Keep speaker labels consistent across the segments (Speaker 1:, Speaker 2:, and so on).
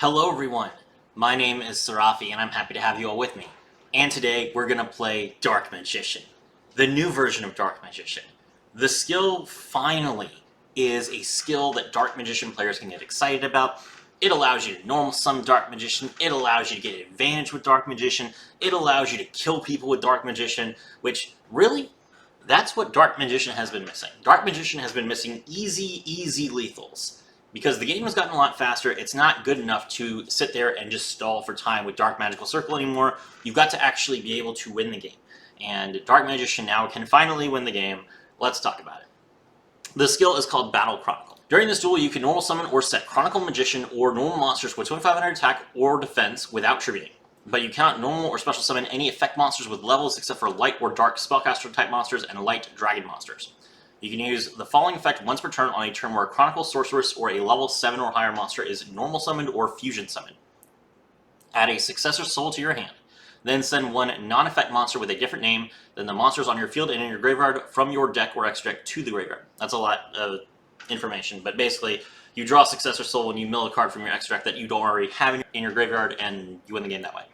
Speaker 1: Hello everyone, my name is Sarafi and I'm happy to have you all with me. And today we're going to play Dark Magician, the new version of Dark Magician. The skill finally is a skill that Dark Magician players can get excited about. It allows you to normal summon Dark Magician, it allows you to get advantage with Dark Magician, it allows you to kill people with Dark Magician, which really, that's what Dark Magician has been missing. Dark Magician has been missing easy lethals. Because the game has gotten a lot faster, it's not good enough to sit there and just stall for time with Dark Magical Circle anymore. You've got to actually be able to win the game. And Dark Magician now can finally win the game. Let's talk about it. The skill is called Battle Chronicle. During this duel, you can normal summon or set Chronicle Magician or normal monsters with 2500 attack or defense without tributing. But you cannot normal or special summon any effect monsters with levels except for light or dark spellcaster type monsters and light dragon monsters. You can use the following effect once per turn on a turn where a Chronicle Sorceress or a level 7 or higher monster is normal summoned or fusion summoned. Add a Successor Soul to your hand. Then send one non-effect monster with a different name than the monsters on your field and in your graveyard from your deck or extra deck to the graveyard. That's a lot of information, but basically you draw a Successor Soul and you mill a card from your extra deck that you don't already have in your graveyard and you win the game that way.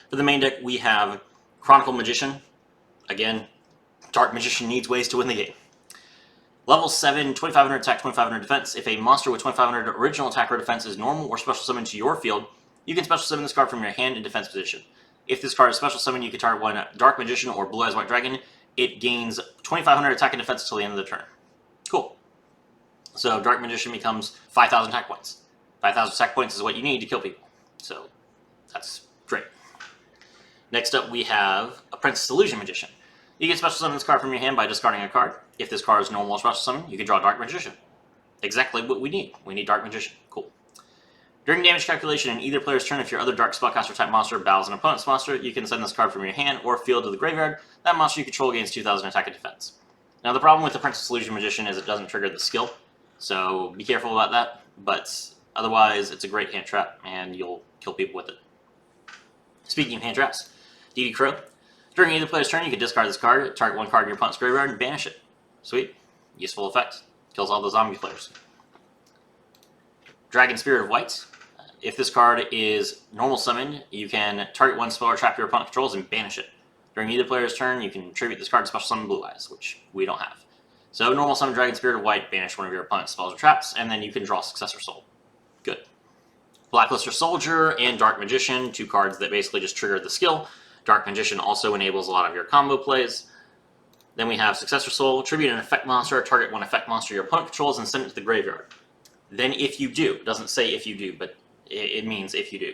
Speaker 1: For the main deck, we have Chronicle Magician. Again, Dark Magician needs ways to win the game. Level 7, 2500 attack, 2500 defense. If a monster with 2500 original attack or defense is normal or special summoned to your field, you can special summon this card from your hand in defense position. If this card is special summoned, you can target one Dark Magician or Blue Eyes White Dragon. It gains 2500 attack and defense until the end of the turn. Cool. So Dark Magician becomes 5000 attack points. 5000 attack points is what you need to kill people. So that's great. Next up we have Apprentice Illusion Magician. You can special summon this card from your hand by discarding a card. If this card is normal or special summon, you can draw Dark Magician. Exactly what we need. We need Dark Magician. Cool. During damage calculation in either player's turn, if your other Dark Spellcaster type monster battles an opponent's monster, you can send this card from your hand or field to the graveyard. That monster you control gains 2000 attack and defense. Now the problem with Apprentice Illusion Magician is it doesn't trigger the skill, so be careful about that, but otherwise it's a great hand trap and you'll kill people with it. Speaking of hand traps, DD Crow. During either player's turn, you can discard this card, target one card in your opponent's graveyard, and banish it. Sweet. Useful effect. Kills all the zombie players. Dragon Spirit of White. If this card is normal summoned, you can target one spell or trap your opponent controls and banish it. During either player's turn, you can tribute this card to special summon Blue Eyes, which we don't have. So normal summon Dragon Spirit of White, banish one of your opponent's spells or traps, and then you can draw Successor Soul. Good. Blackluster Soldier and Dark Magician, two cards that basically just trigger the skill. Dark Magician also enables a lot of your combo plays. Then we have Successor Soul, tribute an effect monster, target one effect monster your opponent controls, and send it to the graveyard. Then if you do, it doesn't say if you do, but it means if you do,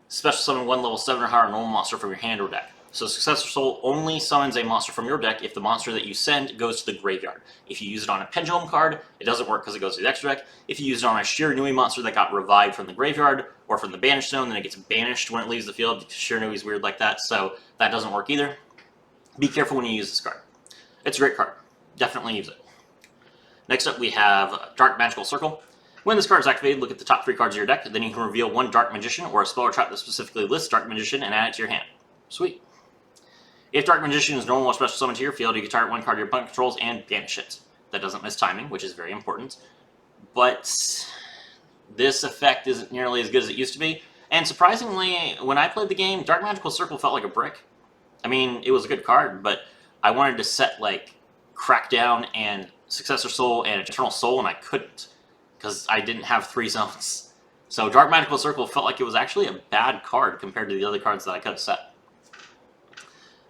Speaker 1: special summon one level 7 or higher normal monster from your hand or deck. So Successor Soul only summons a monster from your deck if the monster that you send goes to the graveyard. If you use it on a Pendulum card, it doesn't work because it goes to the extra deck. If you use it on a Shiranui monster that got revived from the graveyard, or from the Banished Zone, then it gets banished when it leaves the field, because Shiranui is weird like that, so that doesn't work either. Be careful when you use this card. It's a great card. Definitely use it. Next up we have Dark Magical Circle. When this card is activated, look at the top 3 cards of your deck, then you can reveal one Dark Magician or a spell or trap that specifically lists Dark Magician and add it to your hand. Sweet. If Dark Magician is normal or special summoned to your field, you can target one card your opponent controls and banish it. That doesn't miss timing, which is very important. But this effect isn't nearly as good as it used to be. And surprisingly, when I played the game, Dark Magical Circle felt like a brick. I mean, it was a good card, but I wanted to set like Crackdown and Successor Soul and Eternal Soul, and I couldn't because I didn't have 3 zones. So Dark Magical Circle felt like it was actually a bad card compared to the other cards that I could have set.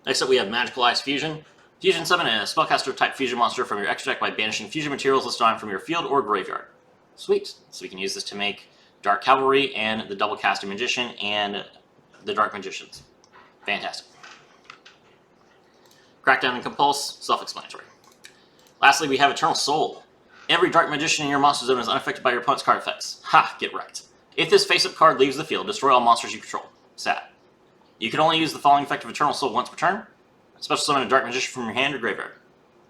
Speaker 1: Next up we have Magical Ice Fusion. Fusion summon a spellcaster type fusion monster from your extra deck by banishing fusion materials listed on from your field or graveyard. Sweet. So we can use this to make Dark Cavalry and the Double Casting Magician and the Dark Magicians. Fantastic. Crackdown and Compulse, self-explanatory. Lastly, we have Eternal Soul. Every Dark Magician in your monster zone is unaffected by your opponent's card effects. Ha! Get wrecked. If this face-up card leaves the field, destroy all monsters you control. Sad. You can only use the following effect of Eternal Soul once per turn. Special summon a Dark Magician from your hand or graveyard.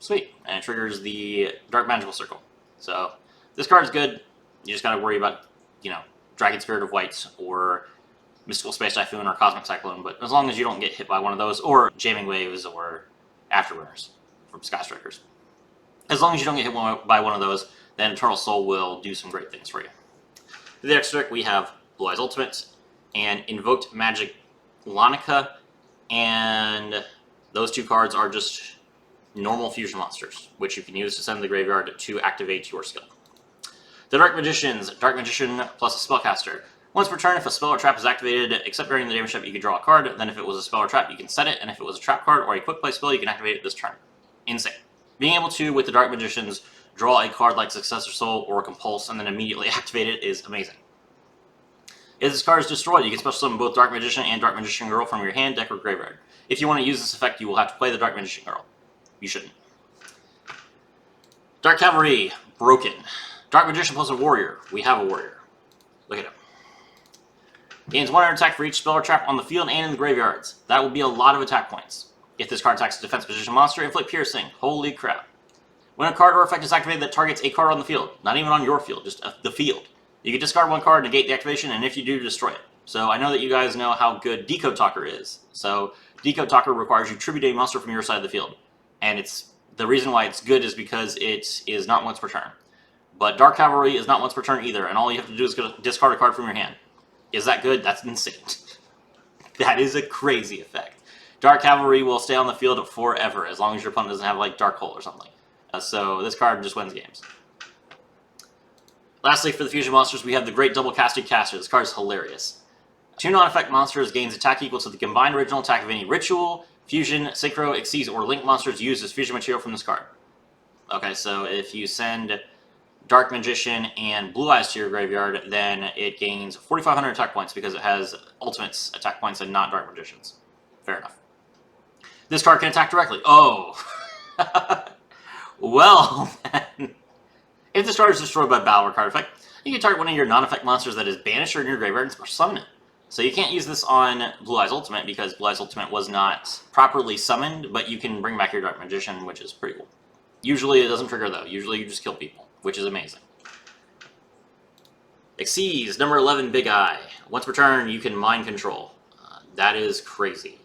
Speaker 1: Sweet. And it triggers the Dark Magical Circle. So, this card is good. You just gotta worry about, Dragon Spirit of White, or Mystical Space Typhoon, or Cosmic Cyclone, but as long as you don't get hit by one of those, or Jamming Waves, or Afterburners from Sky Strikers. As long as you don't get hit by one of those, then Eternal Soul will do some great things for you. For the extra deck, we have Blue Eyes Ultimate, and Invoked Magic Lanica, and those 2 cards are just normal fusion monsters, which you can use to send to the graveyard to activate your skill. The Dark Magicians, Dark Magician plus a Spellcaster. Once per turn, if a spell or trap is activated, except during the damage step, you can draw a card. Then if it was a spell or trap, you can set it, and if it was a trap card or a quick play spell, you can activate it this turn. Insane. Being able to, with the Dark Magicians, draw a card like Successor Soul or Compulse and then immediately activate it is amazing. If this card is destroyed, you can special summon both Dark Magician and Dark Magician Girl from your hand, deck, or graveyard. If you want to use this effect, you will have to play the Dark Magician Girl. You shouldn't. Dark Cavalry, broken. Dark Magician plus a Warrior. We have a Warrior. Look at him. Gains 100 attack for each spell or trap on the field and in the graveyards. That will be a lot of attack points. If this card attacks a defense position monster, inflict piercing. Holy crap. When a card or effect is activated that targets a card on the field, not even on your field, just the field, you can discard 1 card, negate the activation, and if you do, destroy it. So I know that you guys know how good Decode Talker is. So Decode Talker requires you tribute a monster from your side of the field. And the reason why it's good is because it is not once per turn. But Dark Cavalry is not once per turn either, and all you have to do is discard a card from your hand. Is that good? That's insane. That is a crazy effect. Dark Cavalry will stay on the field forever, as long as your opponent doesn't have, like, Dark Hole or something. So this card just wins games. Lastly, for the fusion monsters, we have the Great Double Casted Caster. This card is hilarious. 2 non-effect monsters gains attack equal to the combined original attack of any ritual, fusion, synchro, exceeds, or link monsters used as fusion material from this card. Okay, so if you send Dark Magician and Blue Eyes to your graveyard, then it gains 4,500 attack points because it has Ultimate's attack points and not Dark Magicians. Fair enough. This card can attack directly. Oh! Well, then. If this card is destroyed by battle or card effect, you can target one of your non-effect monsters that is banished or in your graveyard and special summon it. So you can't use this on Blue Eyes Ultimate because Blue Eyes Ultimate was not properly summoned, but you can bring back your Dark Magician, which is pretty cool. Usually it doesn't trigger though. Usually you just kill people, which is amazing. Xyz, number 11, Big Eye. Once per turn, you can mind control. That is crazy.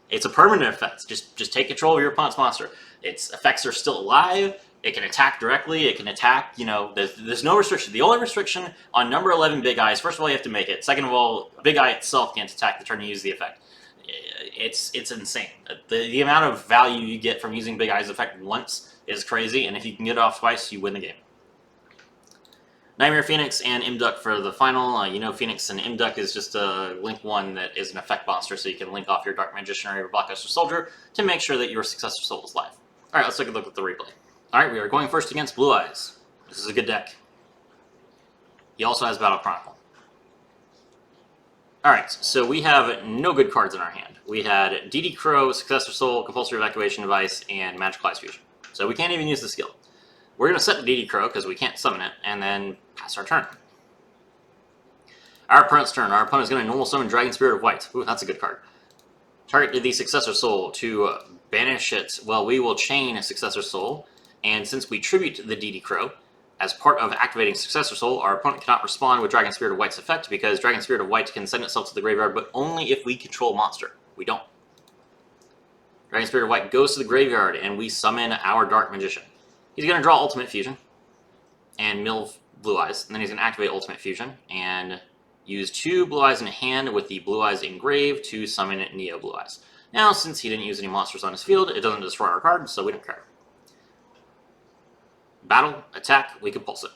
Speaker 1: It's a permanent effect. Just take control of your opponent's monster. Its effects are still alive. It can attack directly. It can attack, there's no restriction. The only restriction on number 11 Big Eye is, first of all, you have to make it. Second of all, Big Eye itself can't attack the turn you use the effect. It's insane. The amount of value you get from using Big Eye's effect once is crazy, and if you can get it off twice, you win the game. Nightmare Phoenix and Imduck for the final. Phoenix and Imduck is just a link 1 that is an effect monster, so you can link off your Dark Magician or your Blockbuster Soldier to make sure that your Successor Soul is live. Alright, let's take a look at the replay. Alright, we are going first against Blue Eyes. This is a good deck. He also has Battle Chronicle. Alright, so we have no good cards in our hand. We had DD Crow, Successor Soul, Compulsory Evacuation Device, and Magical Ice Fusion. So we can't even use the skill. We're going to set the DD Crow because we can't summon it, and then pass our turn. Our opponent's turn. Our opponent is going to normal summon Dragon Spirit of White. Ooh, that's a good card. Target the Successor Soul to banish it. Well, we will chain a Successor Soul, and since we tribute the DD Crow, as part of activating Successor Soul, our opponent cannot respond with Dragon Spirit of White's effect because Dragon Spirit of White can send itself to the graveyard, but only if we control a monster. We don't. Dragon Spirit of White goes to the graveyard, and we summon our Dark Magician. He's going to draw Ultimate Fusion and mill Blue Eyes, and then he's going to activate Ultimate Fusion and use 2 Blue Eyes in hand with the Blue Eyes engraved to summon Neo Blue Eyes. Now, since he didn't use any monsters on his field, it doesn't destroy our card, so we don't care. Battle, attack, we compulse it.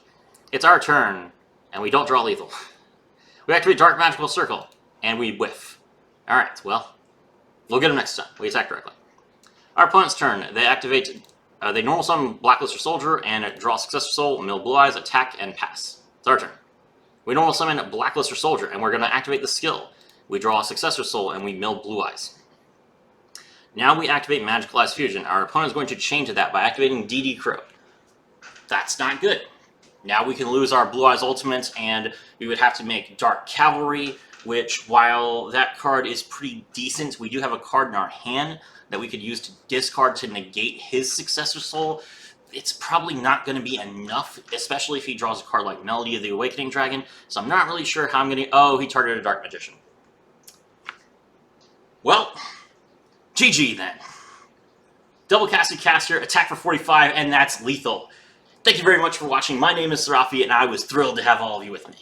Speaker 1: It's our turn, and we don't draw lethal. We activate Dark Magical Circle, and we whiff. Alright, well, we'll get him next time. We attack directly. Our opponent's turn. They activate, they normal summon Blacklister Soldier, and draw Successor Soul, mill Blue Eyes, attack, and pass. It's our turn. We normal summon Blacklister Soldier, and we're going to activate the skill. We draw a Successor Soul, and we mill Blue Eyes. Now we activate Magical Ice Fusion. Our opponent is going to chain to that by activating DD Crow. That's not good. Now we can lose our Blue Eyes Ultimate, and we would have to make Dark Cavalry, which, while that card is pretty decent, we do have a card in our hand that we could use to discard to negate his Successor Soul. It's probably not going to be enough, especially if he draws a card like Melody of the Awakening Dragon, so I'm not really sure how I'm going to... Oh, he targeted a Dark Magician. Well, GG then. Double Casted Caster, attack for 45, and that's lethal. Thank you very much for watching. My name is Serafi, and I was thrilled to have all of you with me.